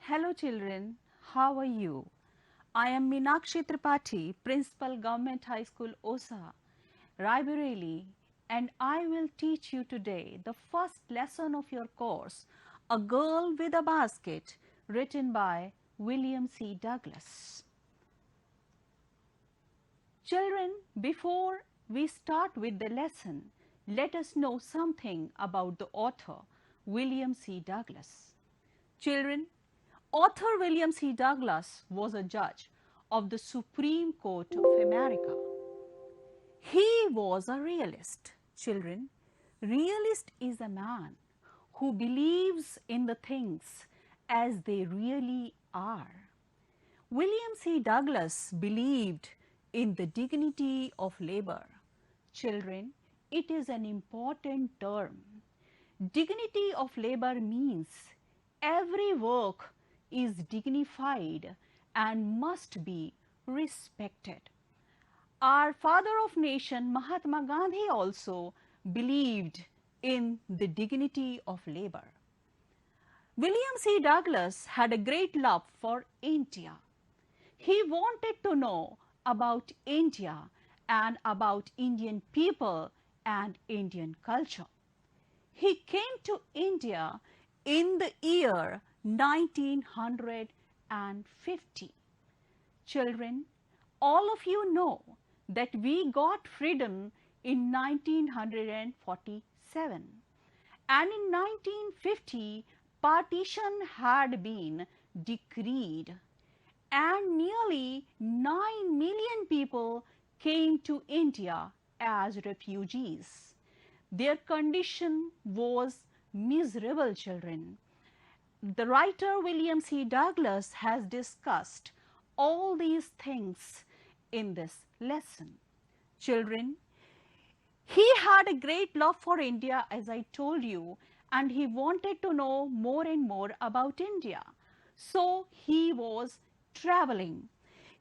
Hello children, how are you? I am Meenakshi Tripathi, Principal Government High School Osa, Raebareli, and I will teach you today the first lesson of your course, A Girl with a Basket, written by William C. Douglas. Children, before we start with the lesson, let us know something about the author, William C. Douglas. Children, author William C. Douglas was a judge of the Supreme Court of America. He was a realist. Children, realist is a man who believes in the things as they really are. William C. Douglas believed in the dignity of labor. Children, it is an important term. Dignity of labor means every work is dignified and must be respected. Our father of nation Mahatma Gandhi also believed in the dignity of labor. William C. Douglas had a great love for India. He wanted to know about India and about Indian people and Indian culture. He came to India in the year 1950. Children, all of you know that we got freedom in 1947, and in 1950 partition had been decreed and nearly 9 million people came to India as refugees. Their condition was miserable, children. The writer William C. Douglas has discussed all these things in this lesson. Children, he had a great love for India, as I told you, and he wanted to know more and more about India. So he was traveling.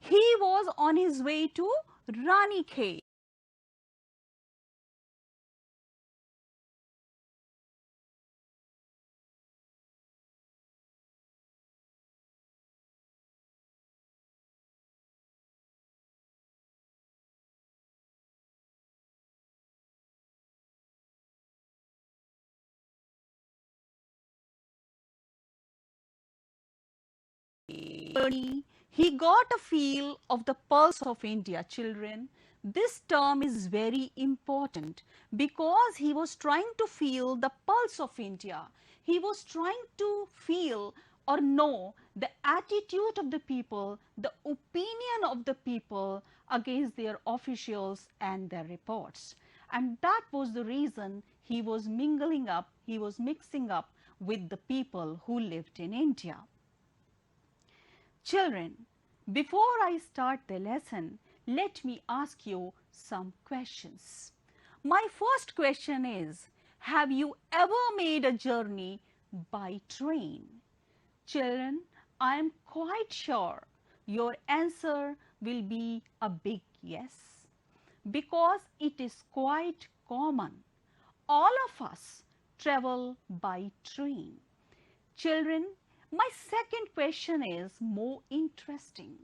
He was on his way to Ranikhet. He got a feel of the pulse of India, children. This term is very important because he was trying to feel the pulse of India. He was trying to feel or know the attitude of the people, the opinion of the people against their officials and their reports. And that was the reason he was mingling up, he was mixing up with the people who lived in India. Children, before I start the lesson, let me ask you some questions. My first question is, have you ever made a journey by train? Children, I am quite sure your answer will be a big yes, because it is quite common. All of us travel by train. Children, my second question is more interesting.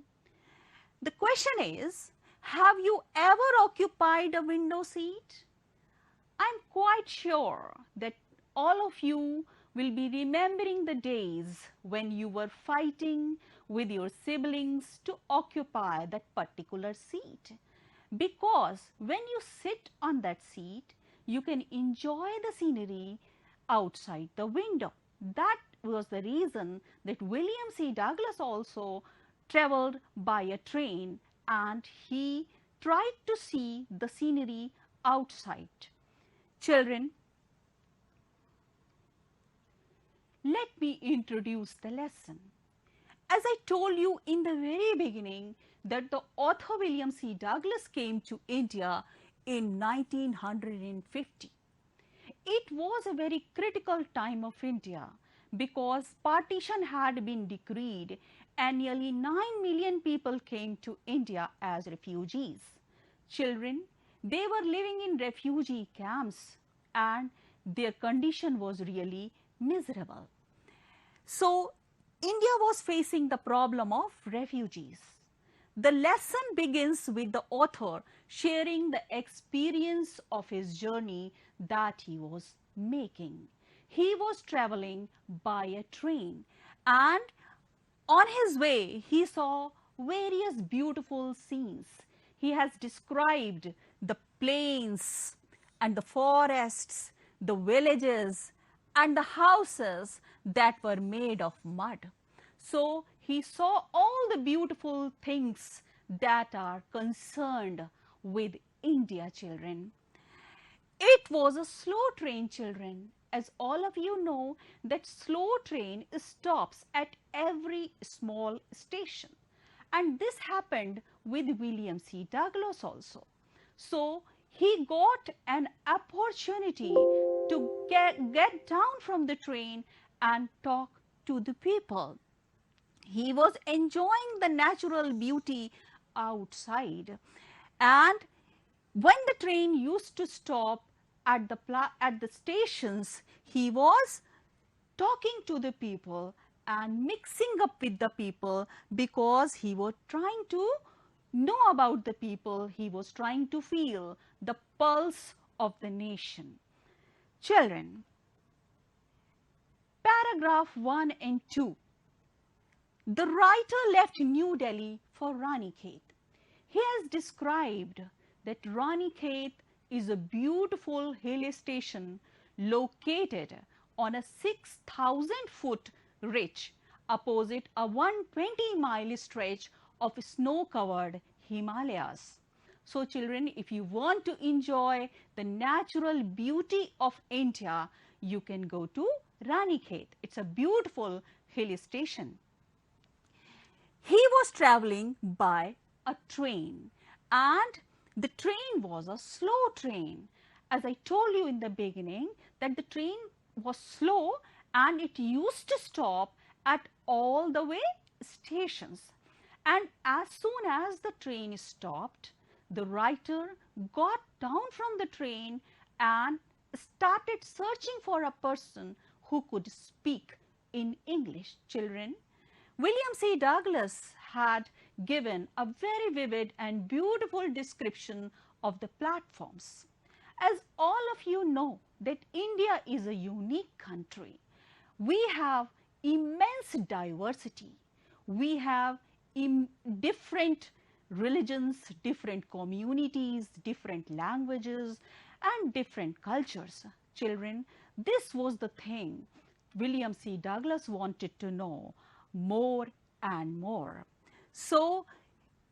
The question is, have you ever occupied a window seat? I'm quite sure that all of you will be remembering the days when you were fighting with your siblings to occupy that particular seat. Because when you sit on that seat, you can enjoy the scenery outside the window. That was the reason that William C. Douglas also traveled by a train and he tried to see the scenery outside. Children, let me introduce the lesson. As I told you in the very beginning that the author William C. Douglas came to India in 1950. It was a very critical time of India because partition had been decreed and nearly 9 million people came to India as refugees. Children, they were living in refugee camps and their condition was really miserable. So India was facing the problem of refugees. The lesson begins with the author sharing the experience of his journey that he was making. He was traveling by a train, and on his way he saw various beautiful scenes. He has described the plains and the forests, the villages and the houses that were made of mud. So he saw all the beautiful things that are concerned with India, children. It was a slow train, children. As all of you know, that slow train stops at every small station. And this happened with William C. Douglas also. So he got an opportunity to get down from the train and talk to the people. He was enjoying the natural beauty outside, and when the train used to stop at the stations, he was talking to the people and mixing up with the people, because he was trying to know about the people. He was trying to feel the pulse of the nation. Children, paragraph 1 and 2. The writer left New Delhi for Ranikhet. He has described that Ranikhet is a beautiful hill station located on a 6,000-foot ridge opposite a 120-mile stretch of snow-covered Himalayas. So children, if you want to enjoy the natural beauty of India, you can go to Ranikhet. It's a beautiful hill station. He was traveling by a train, and the train was a slow train. As I told you in the beginning, that the train was slow and it used to stop at all the way stations. And as soon as the train stopped, the writer got down from the train and started searching for a person who could speak in English. Children, William C. Douglas had given a very vivid and beautiful description of the platforms. As all of you know, that India is a unique country. We have immense diversity. We have different religions, different communities, different languages, and different cultures. Children, this was the thing William C. Douglas wanted to know more and more. So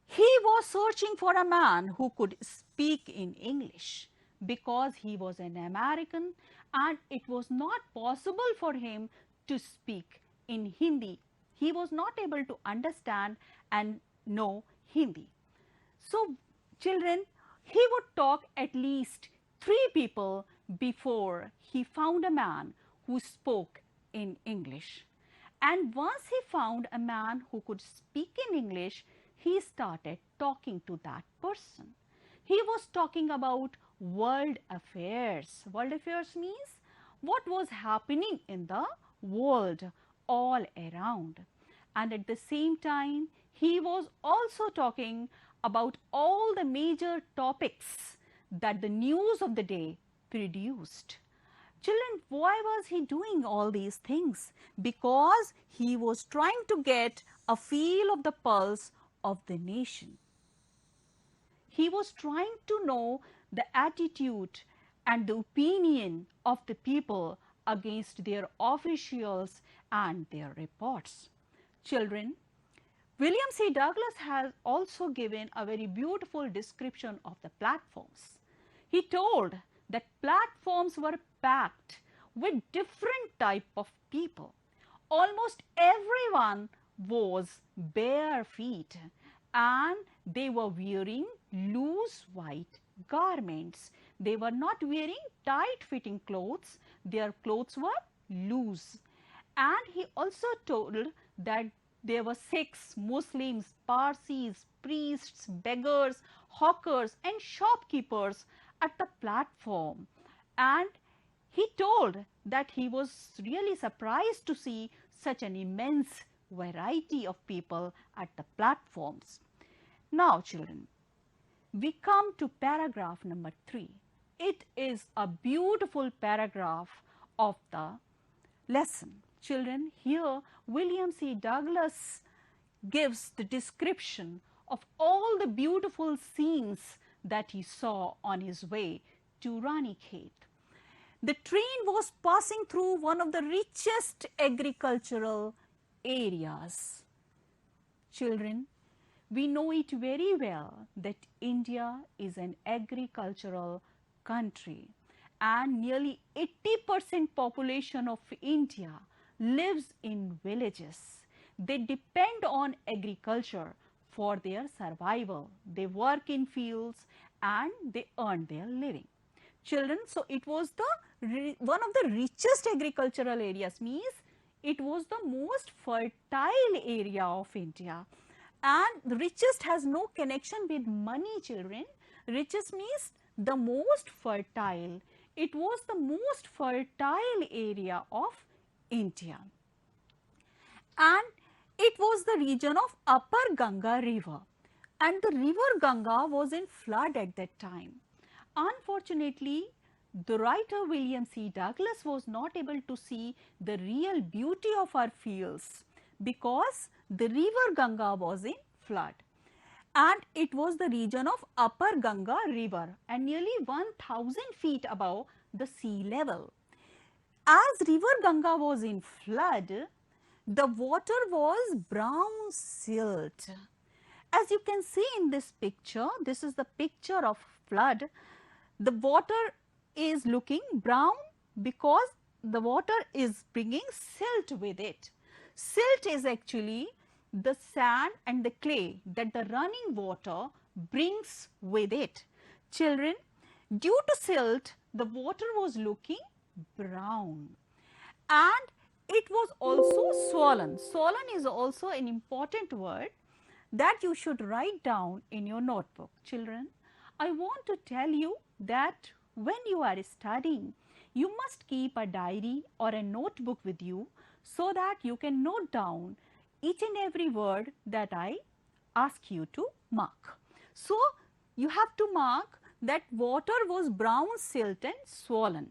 he was searching for a man who could speak in English, because he was an American and it was not possible for him to speak in Hindi. He was not able to understand and know Hindi. So children, he would talk at least 3 people before he found a man who spoke in English. And once he found a man who could speak in English, he started talking to that person. He was talking about world affairs. World affairs means what was happening in the world all around. And at the same time, he was also talking about all the major topics that the news of the day produced. Children, why was he doing all these things? Because he was trying to get a feel of the pulse of the nation. He was trying to know the attitude and the opinion of the people against their officials and their reports. Children, William C. Douglas has also given a very beautiful description of the platforms. He told that platforms were packed with different type of people. Almost everyone was bare feet and they were wearing loose white garments. They were not wearing tight fitting clothes. Their clothes were loose. And he also told that there were Sikhs, Muslims, Parsis, priests, beggars, hawkers and shopkeepers at the platform. And he told that he was really surprised to see such an immense variety of people at the platforms. Now children, we come to paragraph number 3. It is a beautiful paragraph of the lesson. Children, here William C. Douglas gives the description of all the beautiful scenes that he saw on his way to Ranikhet. The train was passing through one of the richest agricultural areas. Children, we know it very well that India is an agricultural country and nearly 80% population of India lives in villages. They depend on agriculture for their survival. They work in fields and they earn their living. Children, so it was the one of the richest agricultural areas, means it was the most fertile area of India, and the richest has no connection with money. Children, richest means the most fertile. It was the most fertile area of India, and it was the region of Upper Ganga river, and the river Ganga was in flood at that time. Unfortunately, the writer William C. Douglas was not able to see the real beauty of our fields because the river Ganga was in flood, and it was the region of Upper Ganga river and nearly 1000 feet above the sea level. As river Ganga was in flood, the water was brown silt. As you can see in this picture, this is the picture of flood. The water is looking brown because the water is bringing silt with it. Silt is actually the sand and the clay that the running water brings with it. Children, due to silt, the water was looking brown and it was also swollen. Swollen is also an important word that you should write down in your notebook. Children, I want to tell you that when you are studying, you must keep a diary or a notebook with you so that you can note down each and every word that I ask you to mark. So, you have to mark that water was brown, silt and swollen.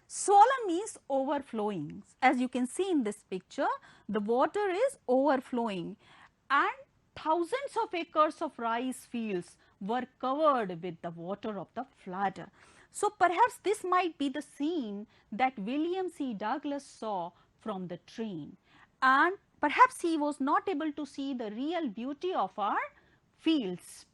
Swollen means overflowing. As you can see in this picture, the water is overflowing and thousands of acres of rice fields were covered with the water of the flood. So, perhaps this might be the scene that William C. Douglas saw from the train, and perhaps he was not able to see the real beauty of our fields.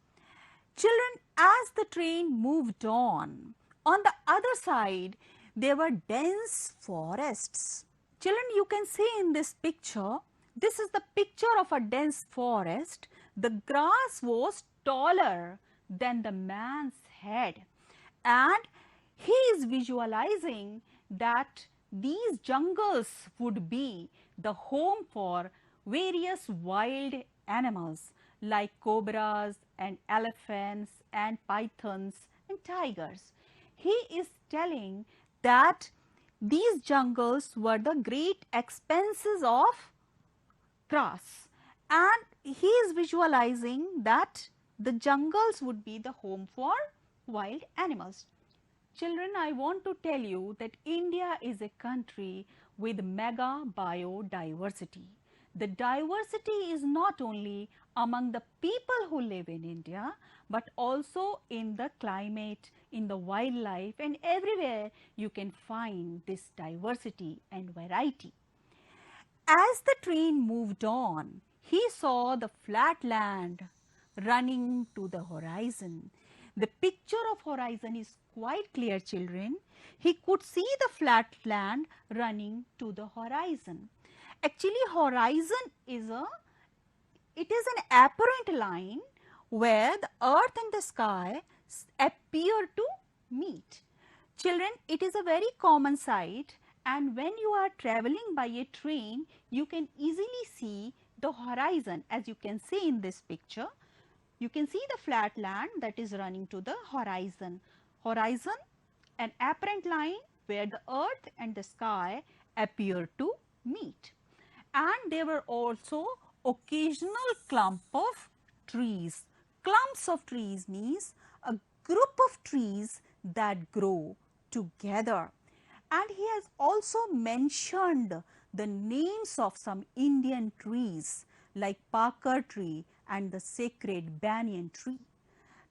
Children, as the train moved on the other side, there were dense forests. Children, you can see in this picture, this is the picture of a dense forest. The grass was taller than the man's head, and he is visualizing that these jungles would be the home for various wild animals like cobras and elephants and pythons and tigers. He is telling that these jungles were the great expanses of grass, and he is visualizing that the jungles would be the home for wild animals. Children, I want to tell you that India is a country with mega biodiversity. The diversity is not only among the people who live in India, but also in the climate, in the wildlife, and everywhere you can find this diversity and variety. As the train moved on, he saw the flat land running to the horizon. The picture of horizon is quite clear, children. He could see the flat land running to the horizon. Actually, horizon is an apparent line where the earth and the sky appear to meet. Children, it is a very common sight, and when you are traveling by a train, you can easily see the horizon. As you can see in this picture, you can see the flat land that is running to the horizon. Horizon, an apparent line where the earth and the sky appear to meet. and there were also occasional clump of trees. Clumps of trees means a group of trees that grow together. And he has also mentioned the names of some Indian trees like Pakar tree and the sacred banyan tree.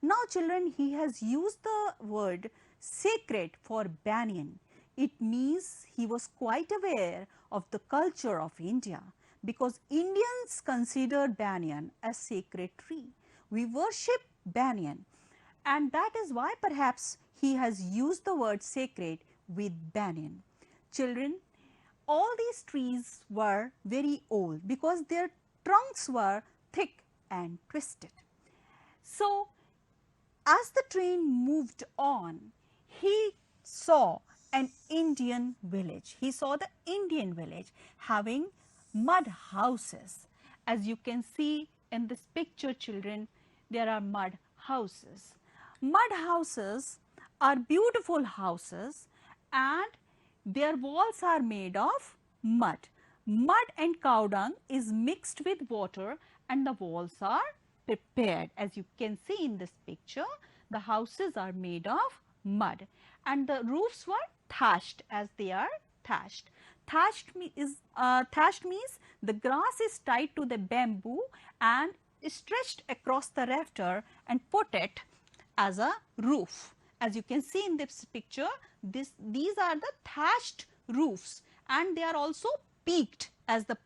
Now children, he has used the word sacred for banyan. It means he was quite aware of the culture of India because Indians consider banyan a sacred tree. We worship banyan, and that is why perhaps he has used the word sacred with banyan. Children, all these trees were very old because their trunks were thick and twisted. So, as the train moved on, he saw an Indian village. He saw the Indian village having mud houses. As you can see in this picture, children, there are mud houses. Mud houses are beautiful houses and their walls are made of mud. Mud and cow dung is mixed with water and the walls are prepared. As you can see in this picture, the houses are made of mud and the roofs were thatched as they are thatched. Thatched means the grass is tied to the bamboo and stretched across the rafter and put it as a roof. As you can see in this picture, these are the thatched roofs and they are also peaked as the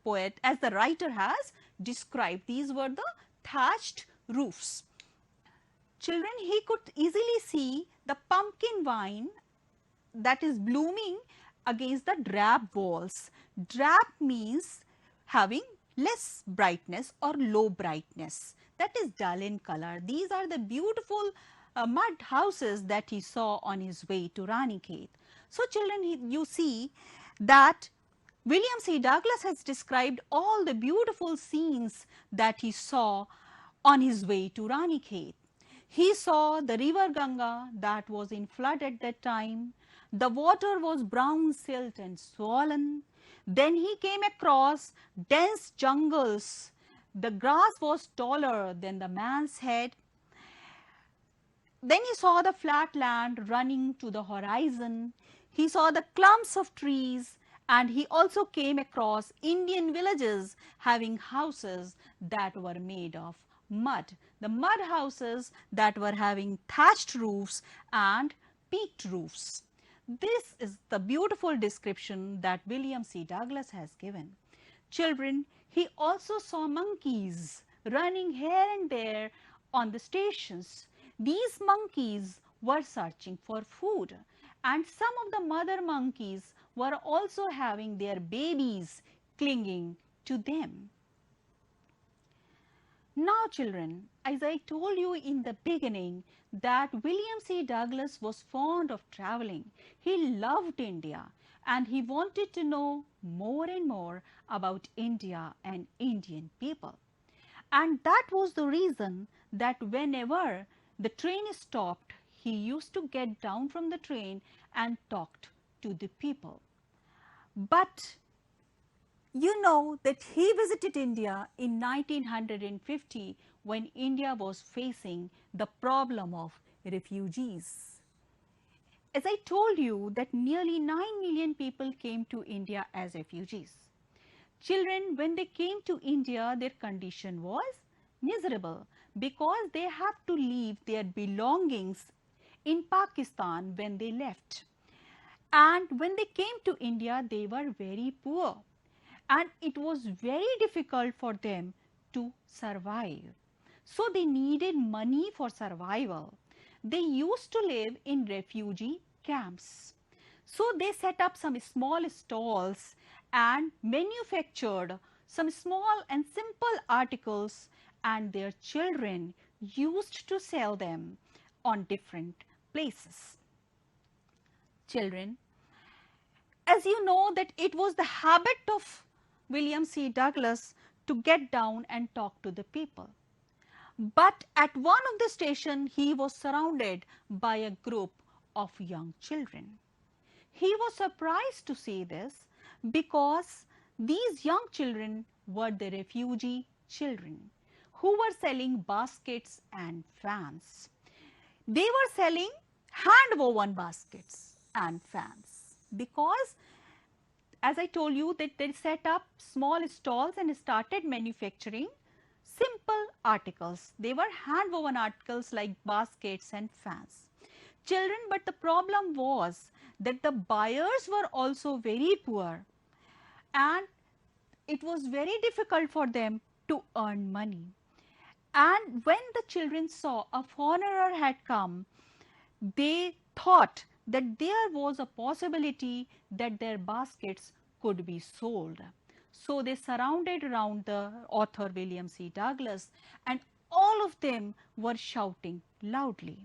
writer has described. These were the thatched roofs. Children, he could easily see the pumpkin vine that is blooming against the drab walls. Drab means having less brightness or low brightness, that is dull in color. These are the beautiful mud houses that he saw on his way to Ranikhet. So children, you see that William C. Douglas has described all the beautiful scenes that he saw on his way to Ranikhet. He saw the river Ganga that was in flood at that time. The water was brown silt and swollen. Then he came across dense jungles. The grass was taller than the man's head. Then he saw the flat land running to the horizon. He saw the clumps of trees and he also came across Indian villages having houses that were made of mud. The mud houses that were having thatched roofs and peaked roofs. This is the beautiful description that William C. Douglas has given. Children, he also saw monkeys running here and there on the stations. These monkeys were searching for food and some of the mother monkeys were also having their babies clinging to them. Now children, as I told you in the beginning that William C. Douglas was fond of traveling. He loved India and he wanted to know more and more about India and Indian people. And that was the reason that whenever the train stopped, he used to get down from the train and talked to the people. But you know that he visited India in 1950 when India was facing the problem of refugees. As I told you that nearly 9 million people came to India as refugees. Children, when they came to India, their condition was miserable because they had to leave their belongings in Pakistan when they left. And when they came to India, they were very poor. And it was very difficult for them to survive. So they needed money for survival. They used to live in refugee camps. So they set up some small stalls and manufactured some small and simple articles and their children used to sell them on different places. Children, as you know that it was the habit of William C. Douglas to get down and talk to the people. But at one of the stations, he was surrounded by a group of young children. He was surprised to see this because These young children were the refugee children who were selling baskets and fans. They were selling hand woven baskets and fans because, as I told you, that they set up small stalls and started manufacturing simple articles. They were hand woven articles like baskets and fans. Children, but the problem was that the buyers were also very poor and it was very difficult for them to earn money. And when the children saw a foreigner had come, they thought that there was a possibility that their baskets could be sold. So they surrounded around the author William C. Douglas, and all of them were shouting loudly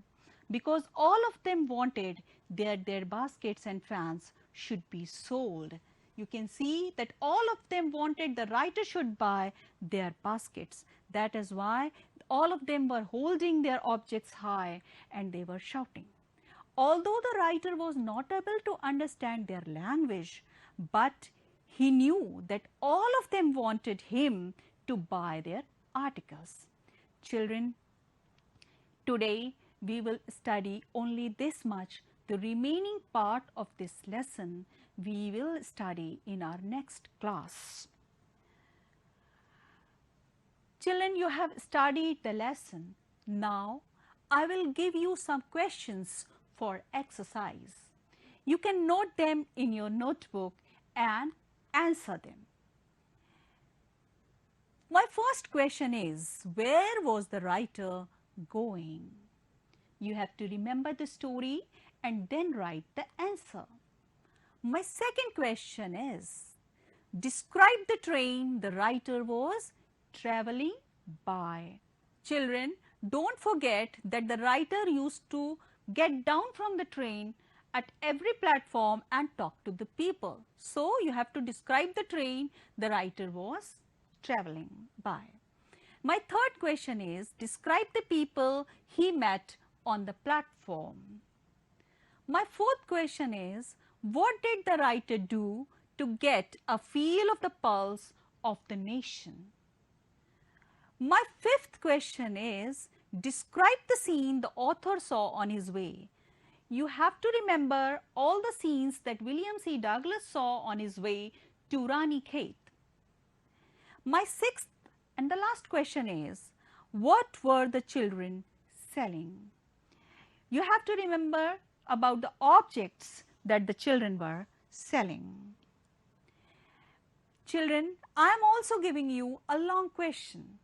because all of them wanted that their baskets and fans should be sold. You can see that all of them wanted the writer should buy their baskets. That is why all of them were holding their objects high and they were shouting. Although the writer was not able to understand their language, but he knew that all of them wanted him to buy their articles. Children, today we will study only this much. The remaining part of this lesson we will study in our next class. Children, you have studied the lesson. Now I will give you some questions for exercise. You can note them in your notebook and answer them. My first question is, where was the writer going? You have to remember the story and then write the answer. My second question is, describe the train the writer was traveling by. Children, don't forget that the writer used to get down from the train at every platform and talk to the people. So you have to describe the train the writer was traveling by. My third question is, describe the people he met on the platform. My fourth question is, what did the writer do to get a feel of the pulse of the nation? My fifth question is, describe the scene the author saw on his way. You have to remember all the scenes that William C. Douglas saw on his way to Ranikhet. My sixth and the last question is, what were the children selling? You have to remember about the objects that the children were selling. Children, I am also giving you a long question.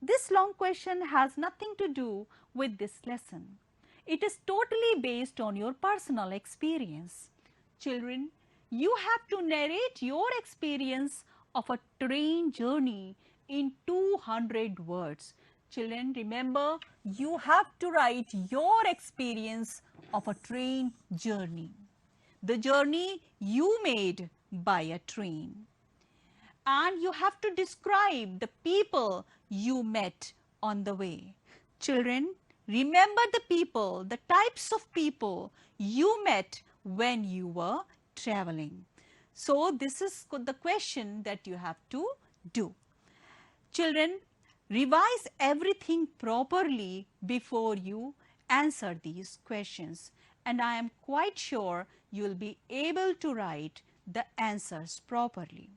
This long question has nothing to do with this lesson. It is totally based on your personal experience. Children, you have to narrate your experience of a train journey in 200 words. Children, remember, you have to write your experience of a train journey. The journey you made by a train. And you have to describe the people you met on the way. Children, remember the people, the types of people you met when you were traveling. So this is the question that you have to do. Children, revise everything properly before you answer these questions, and I am quite sure you will be able to write the answers properly.